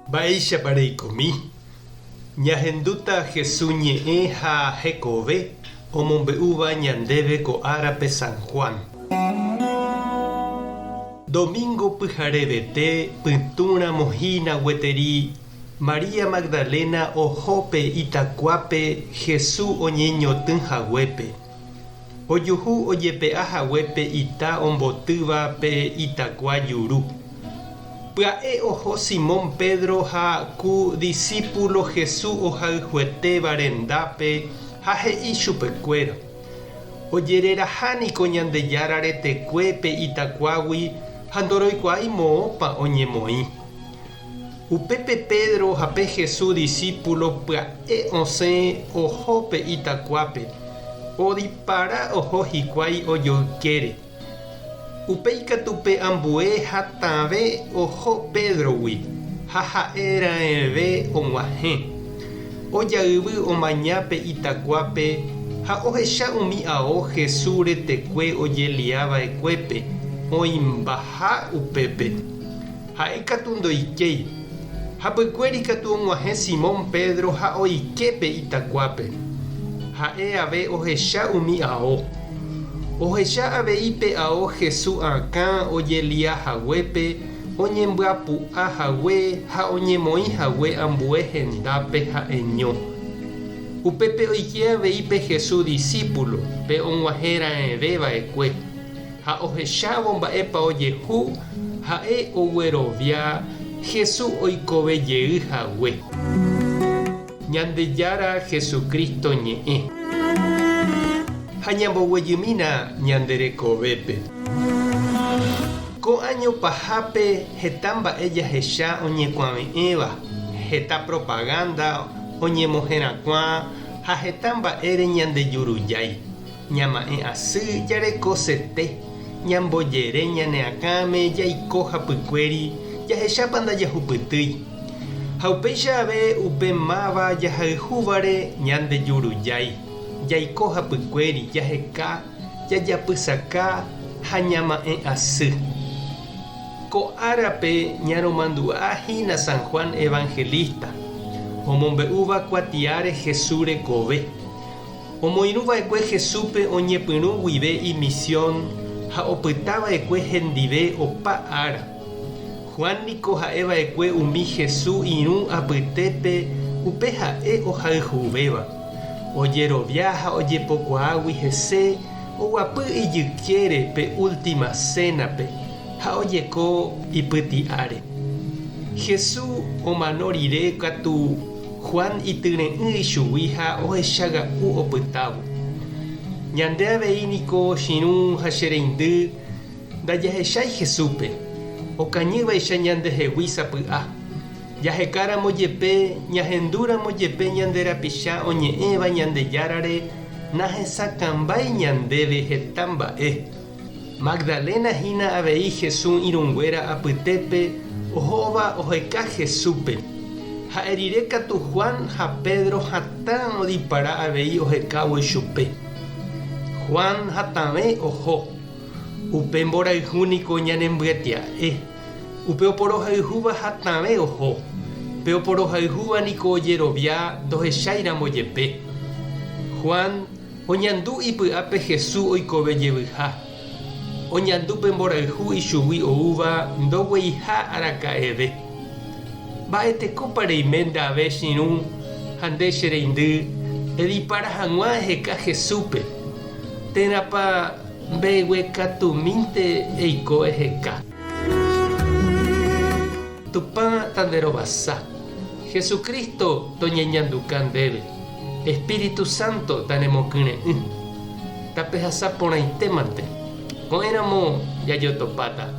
Baixa pareikomi. Ñahenduta Jesús ñe'ẽ ha hekove omombe'úva ñandéve ko árape San Juan. Domingo pyharevete pytũrã mohína gueteri María Magdalena ohópe itakuápe Jesús oñeñotỹhaguépe. Ojuhu ojepe'ahaguépe ita ombotýva pe itakua juru. Pya'e oho Simón Pedro ha ku discípulo Jesús ohayhuetéva rendápe ha he'i chupekuéra. Ojererahániko Ñandejára retekuépe itakuágui ha ndoroikuaái moõpa oñemoĩ. Upépe Pedro ha pe Jesús discípulo pya'e osẽ ohópe itakuápe. Odipara oho hikuái ojoykére. Upéi katupe ambue hatãve oho Pedrogui ha ha'erãeve og̃uahẽ. Ojaývy omañápe itakuápe ha ohecha umi ao Jesús retekue ojeliava'ekuépe oĩmbaha upépe. Ha'e katu ndoikéi. Hapykuéri katu og̃uahẽ Simón Pedro ha oikepe itakuápe. Ha'e ave ohecha umi ao. Ohecha aveipe ao Jesús akã ojeliahaguépe oñembyapy'ahague ha oñemoĩhague ambue hendápe ha'eño. Upépe oike aveipe Jesús discípulo pe og̃uahẽra'eveva'ekue ha ohechávo mba'épa ojehu ha'e oguerovia Jesús oikovejeyhague. Ñandejára Jesucristo ñe'ẽ. Ha ñamboguejymína ñanderekovépe. Ko año pahápe heta mba'e jahecha oñekuaave'ẽva, heta propaganda oñemohẽrakuã ha heta mba'ére ñandejurujái. Ñama'ẽ asy jareko sete, ñambojere ñaneakãme jaiko hapykuéri jahechápa ndajahupytýi. Ha upéicha ave upe máva jahayhúvare ñandejurujái. Jaiko hapykuéri jaheka jajapysaka ha ñama'ẽ asy. Ko árape ñaromandu'ahína San Juan Evangelista omombe'úva kuatiáre Jesús rekove. Omoirũva'ekue Jesúspe oñepyrũ guive imisión ha opytava'ekue hendive opa ára. Juan niko ha'eva'ekue umi Jesús irũ apytépe upe ha'e ohayhuvéva. Ojerovia ha ojepokuaágui hese oguapy ijykére pe última cenape ha ojeko ipyti'áre. Jesús omano rire katu Juan ityre'ỹ ichugui ha ohechaga'u opytávo. Ñande avei niko chirũ ha chereindy ndajahechái Jesúspe. Okañývaicha ñandehegui sapy'a. Jahekáramo jepe ñahendúramo jepe ñande rapicha oñe'ẽva Ñandejárare nahesakãmbái ñandéve heta mba'e. Magdalena hína avei Jesús irũnguéra apytépe ohóva oheka Jesúspe. Ha'e rire katu Juan ha Pedro hatã odipara avei ohekávo chupe. Juan hatãve oho. Upe mborayhúniko ñanembyatya'e. Upe oporohayhúva hatãve oho. Pe oporohayhúva niko ojerovia ndohecháiramo jepe. Juan oñandu ipy'ápe Jesús oikovejevyha. Oñandu pe mborayhu ichugui oúva ndogueiha araka'eve. Mba'etekópa reime ndave chirũ ha nde chereindy edipara hag̃ua eheka Jesúspe. Térãpa mbeguekatumínte eiko eheka. Tupã tanderovasa. Jesucristo toñeñanduka ndéve. Espíritu Santo tanemokyre'ỹ. Tapehasaporãitémante. Ko'ẽramo jajotopáta.